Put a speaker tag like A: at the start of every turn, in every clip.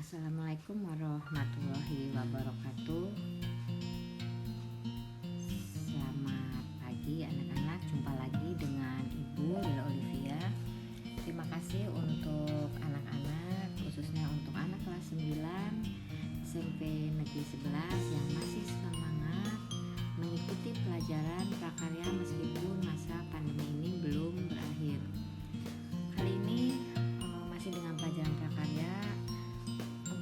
A: Assalamualaikum warahmatullahi wabarakatuh. Selamat pagi anak-anak, jumpa lagi dengan Ibu Lila Olivia. Terima kasih untuk anak-anak, khususnya untuk anak kelas 9 SMP Negeri 11 yang masih semangat mengikuti pelajaran prakarya meskipun masa pandemi ini belum berakhir. Kali ini masih dengan pelajaran prakarya.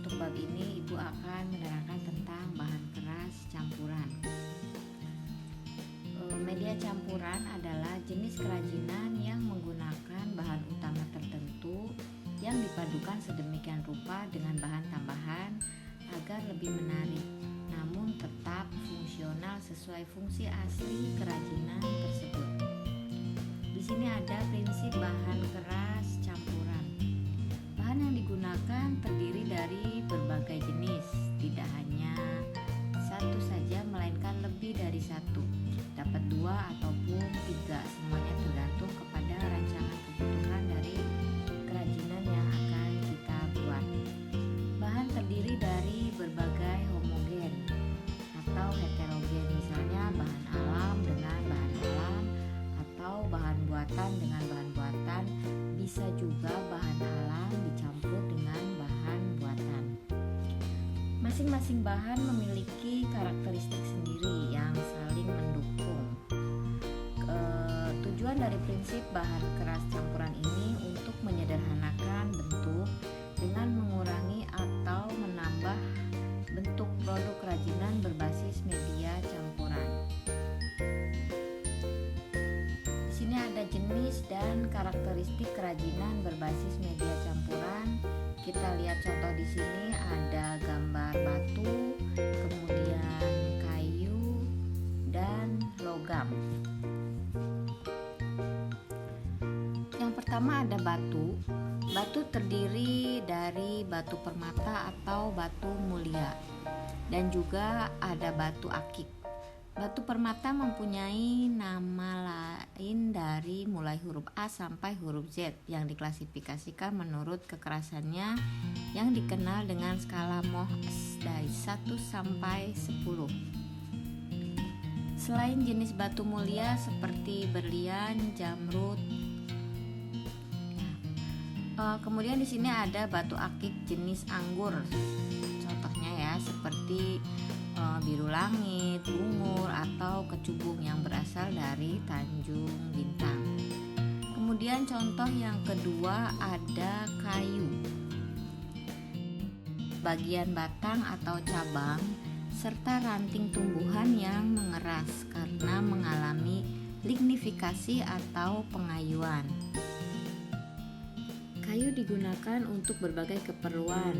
A: Untuk bab ini Ibu akan menerangkan tentang bahan keras campuran. Media campuran adalah jenis kerajinan yang menggunakan bahan utama tertentu yang dipadukan sedemikian rupa dengan bahan tambahan agar lebih menarik, namun tetap fungsional sesuai fungsi asli kerajinan tersebut. Di sini ada prinsip bahan keras campuran. Bahan yang digunakan terdiri dari berbagai jenis, tidak hanya satu saja melainkan lebih dari satu, dapat 2 ataupun 3, semuanya tergantung kepada rancangan kebutuhan dari kerajinan yang akan kita buat. Bahan terdiri dari berbagai homogen atau heterogen, misalnya bahan alam dengan bahan alam atau bahan buatan dengan bahan buatan, bisa juga bahan alam dicampur dengan bahan buatan. Masing-masing bahan memiliki karakteristik sendiri yang saling mendukung. Tujuan dari prinsip bahan keras campuran ini untuk menyederhanakan bentuk dengan mengurangi atau menambah bentuk produk kerajinan berbasis media campuran. Di sini ada jenis dan karakteristik kerajinan berbasis media campuran. Kita lihat contoh di sini, ada gambar batu, kemudian kayu dan logam. Yang pertama ada batu. Batu terdiri dari batu permata atau batu mulia, dan juga ada batu akik. Batu permata mempunyai nama lain dari mulai huruf A sampai huruf Z yang diklasifikasikan menurut kekerasannya yang dikenal dengan skala Mohs dari 1 sampai 10. Selain jenis batu mulia seperti berlian, jamrud, kemudian di sini ada batu akik jenis anggur. Contohnya ya, seperti biru langit, bungur, atau kecubung yang berasal dari Tanjung Bintang. Kemudian contoh yang kedua ada kayu. Bagian batang atau cabang serta ranting tumbuhan yang mengeras karena mengalami lignifikasi atau pengayuan. Kayu digunakan untuk berbagai keperluan,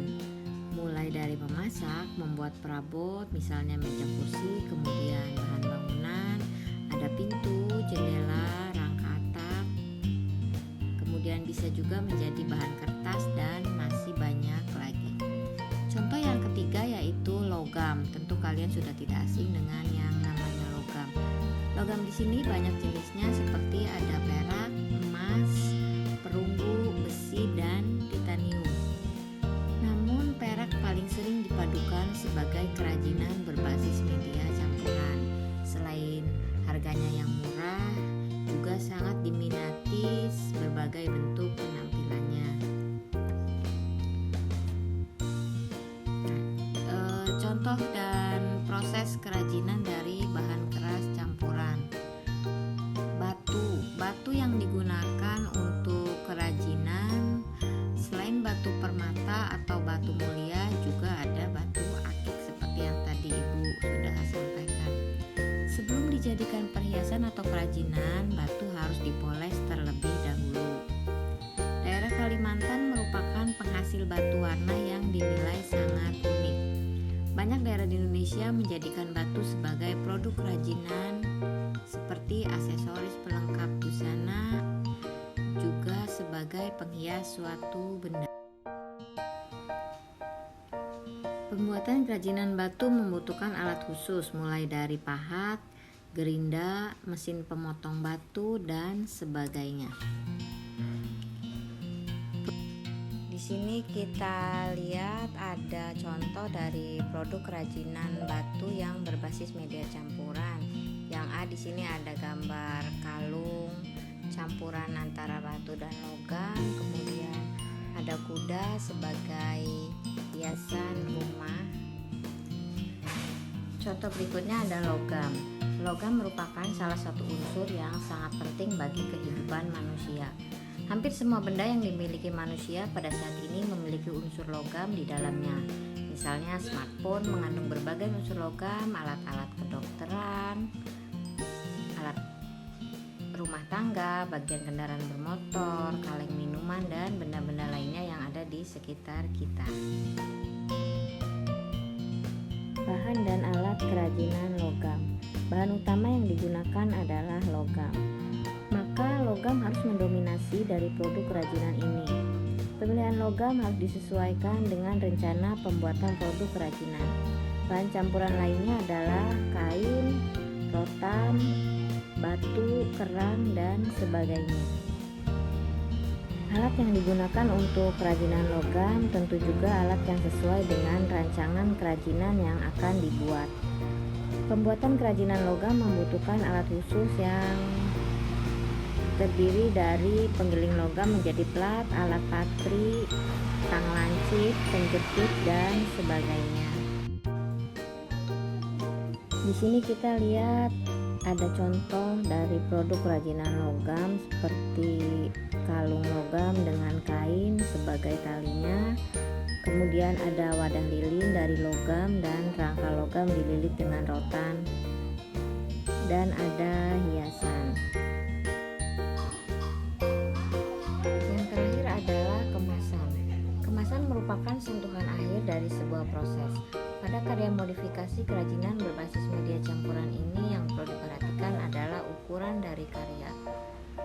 A: mulai dari memasak, membuat perabot, misalnya meja kursi, kemudian bahan bangunan, ada pintu, jendela, rangka atap, kemudian bisa juga menjadi bahan kertas dan masih banyak lagi. Contoh yang ketiga yaitu logam. Tentu kalian sudah tidak asing dengan yang namanya logam. Logam di sini banyak jenisnya seperti ada perak, emas, perunggu, besi, dan titanium. Namun perak paling sering dipadukan sebagai kerajinan berbasis media campuran. Selain harganya yang murah, juga sangat diminati berbagai bentuk penampilannya. Contoh dan proses kerajinan dari bahan keras campuran. Batu yang digunakan untuk kerajinan selain batu permata atau batu mulia, juga ada batu akik seperti yang tadi Ibu sudah sampaikan. Sebelum dijadikan perhiasan atau kerajinan, batu harus dipoles terlebih dahulu. Daerah Kalimantan merupakan penghasil batu warna yang dinilai sangat unik. Banyak daerah di Indonesia menjadikan batu sebagai produk kerajinan seperti aksesoris pelengkap busana, juga sebagai penghias suatu benda. Pembuatan kerajinan batu membutuhkan alat khusus, mulai dari pahat, gerinda, mesin pemotong batu, dan sebagainya. Di sini kita lihat ada contoh dari produk kerajinan batu yang berbasis media campuran. Yang A di sini ada gambar kalung campuran antara batu dan logam, kemudian ada kuda sebagai hiasan rumah. Contoh berikutnya ada logam. Logam merupakan salah satu unsur yang sangat penting bagi kehidupan manusia. Hampir semua benda yang dimiliki manusia pada saat ini memiliki unsur logam di dalamnya. Misalnya smartphone mengandung berbagai unsur logam, alat-alat kedokteran, alat rumah tangga, bagian kendaraan bermotor, kaleng minuman, dan benda-benda lainnya yang ada di sekitar kita. Bahan dan alat kerajinan logam. Bahan utama yang digunakan adalah logam. Maka logam harus mendominasi dari produk kerajinan ini. Pemilihan logam harus disesuaikan dengan rencana pembuatan produk kerajinan. Bahan campuran lainnya adalah kain, rotan, batu, kerang, dan sebagainya. Alat yang digunakan untuk kerajinan logam tentu juga alat yang sesuai dengan rancangan kerajinan yang akan dibuat. Pembuatan kerajinan logam membutuhkan alat khusus yang terdiri dari penggiling logam menjadi plat, alat patri, tang lancip, penjepit, dan sebagainya. Di sini kita lihat ada contoh dari produk kerajinan logam seperti kalung logam dengan kain sebagai talinya, kemudian ada wadah lilin dari logam dan rangka logam dililit dengan rotan, dan ada hiasan. Yang terakhir adalah kemasan. Kemasan merupakan sentuhan akhir dari sebuah proses. Pada karya modifikasi kerajinan berbasis media campuran ini yang perlu diperhatikan adalah ukuran dari karya.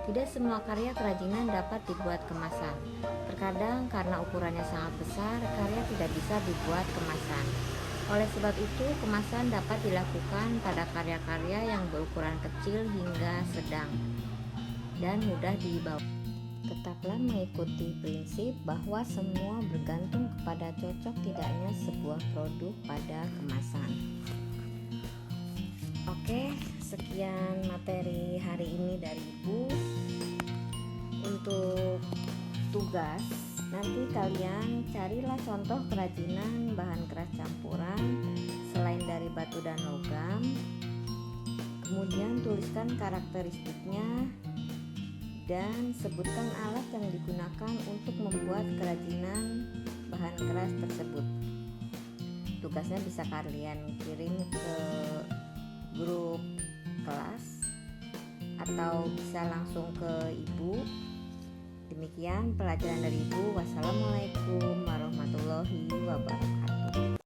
A: Tidak semua karya kerajinan dapat dibuat kemasan. Terkadang karena ukurannya sangat besar, karya tidak bisa dibuat kemasan. Oleh sebab itu, kemasan dapat dilakukan pada karya-karya yang berukuran kecil hingga sedang dan mudah dibawa. Tetaplah mengikuti prinsip bahwa semua bergantung kepada cocok tidaknya sebuah produk pada kemasan. Oke, sekian materi hari ini dari Ibu. Untuk tugas, nanti kalian carilah contoh kerajinan bahan keras campuran selain dari batu dan logam. Kemudian tuliskan karakteristiknya dan sebutkan alat yang digunakan untuk membuat kerajinan bahan keras tersebut. Tugasnya bisa kalian kirim ke grup kelas atau bisa langsung ke Ibu. Demikian pelajaran dari Ibu. Wassalamualaikum warahmatullahi wabarakatuh.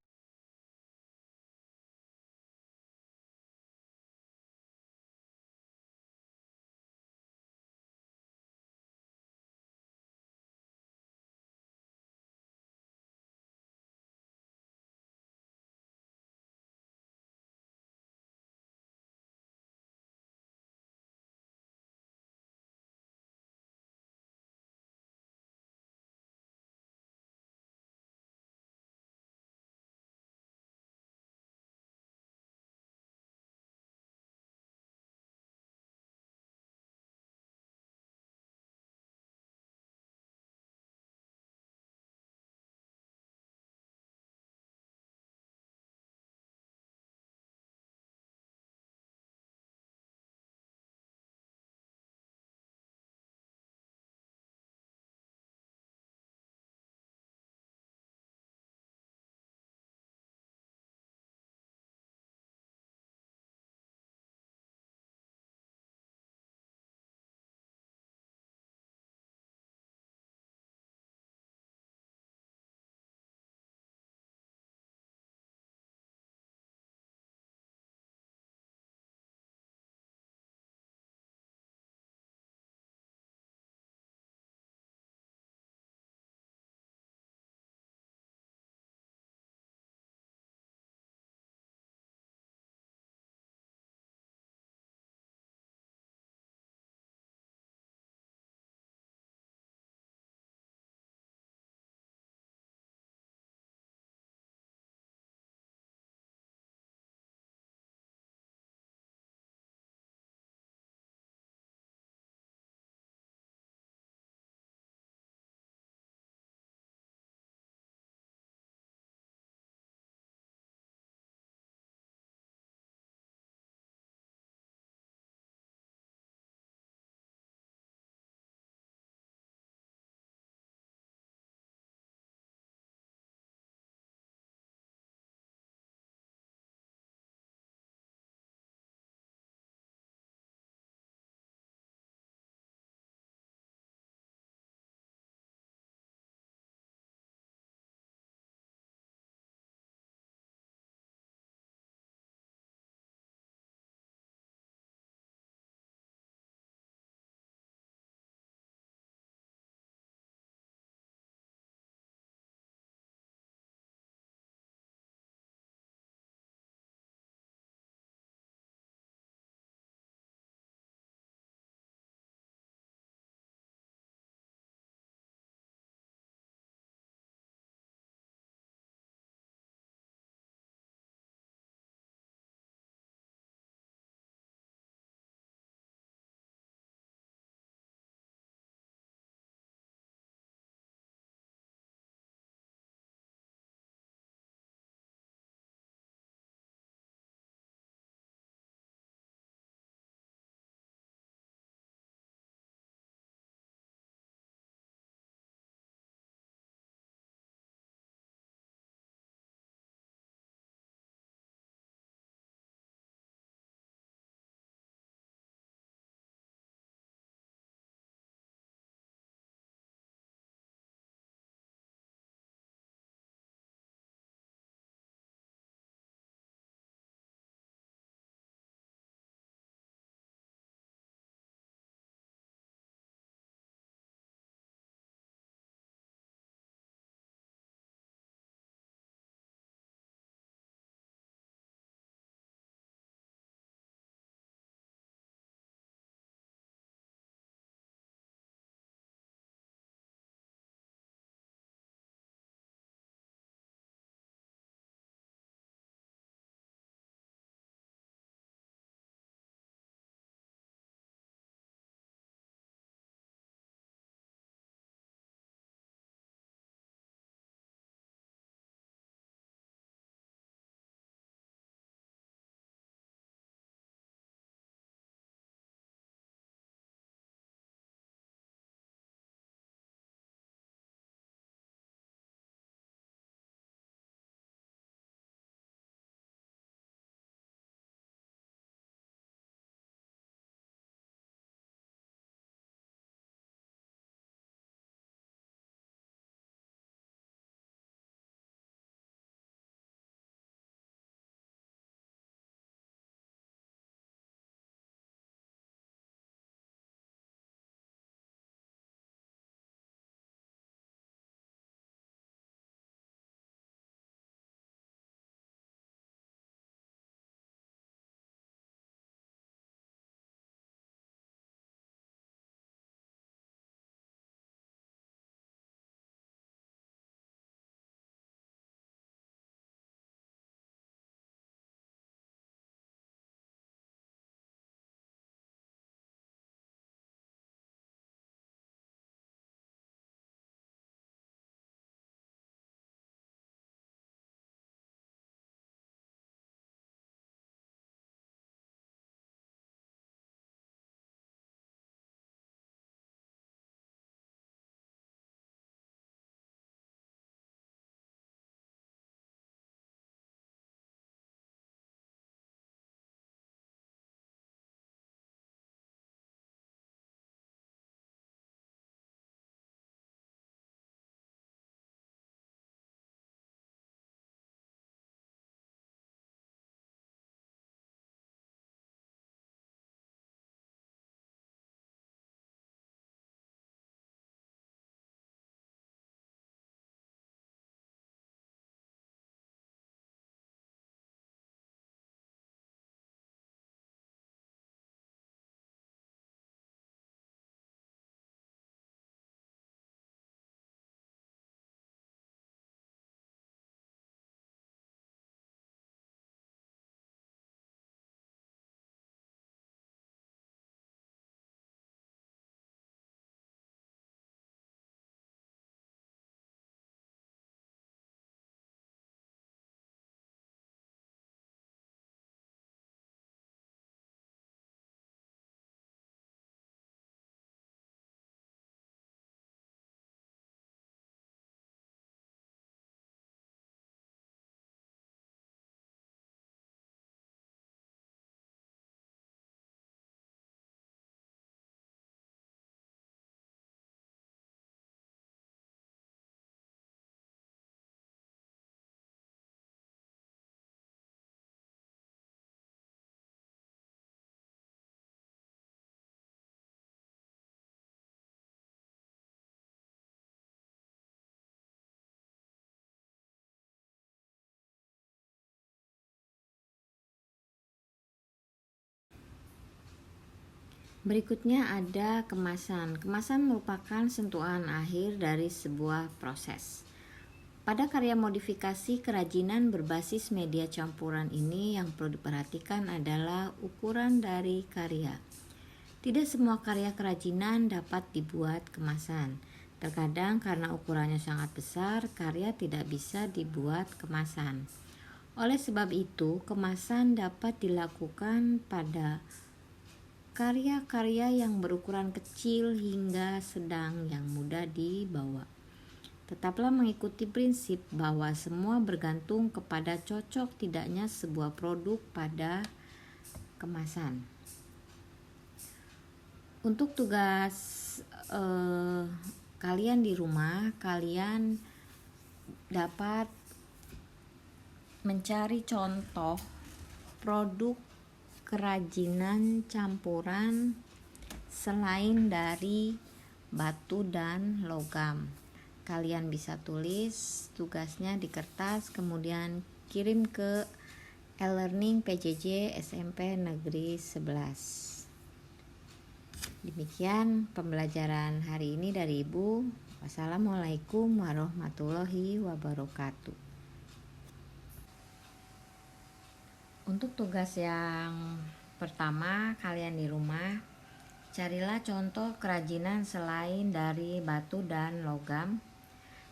A: Berikutnya ada kemasan. Kemasan merupakan sentuhan akhir dari sebuah proses. Pada karya modifikasi kerajinan berbasis media campuran ini, yang perlu diperhatikan adalah ukuran dari karya. Tidak semua karya kerajinan dapat dibuat kemasan. Terkadang karena ukurannya sangat besar, karya tidak bisa dibuat kemasan. Oleh sebab itu, kemasan dapat dilakukan pada karya-karya yang berukuran kecil hingga sedang yang mudah dibawa. Tetaplah mengikuti prinsip bahwa semua bergantung kepada cocok tidaknya sebuah produk pada kemasan. Untuk tugas kalian di rumah, kalian dapat mencari contoh produk kerajinan campuran selain dari batu dan logam. Kalian bisa tulis tugasnya di kertas, kemudian kirim ke e-learning PJJ SMP Negeri 11. Demikian pembelajaran hari ini dari Ibu. Wassalamualaikum warahmatullahi wabarakatuh. Untuk tugas yang pertama, kalian di rumah carilah contoh kerajinan selain dari batu dan logam.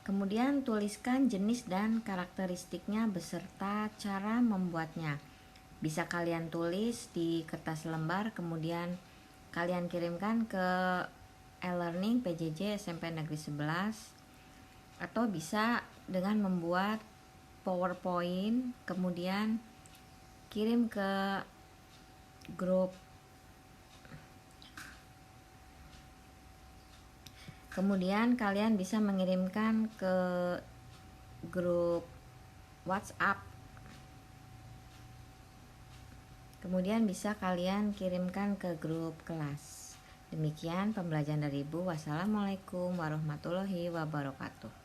A: Kemudian tuliskan jenis dan karakteristiknya beserta cara membuatnya. Bisa kalian tulis di kertas lembar, kemudian kalian kirimkan ke e-learning PJJ SMP Negeri 11, atau bisa dengan membuat PowerPoint, kemudian kirim ke grup. Kemudian kalian bisa mengirimkan ke grup WhatsApp. Kemudian bisa kalian kirimkan ke grup kelas. Demikian pembelajaran dari Ibu. Wassalamualaikum warahmatullahi wabarakatuh.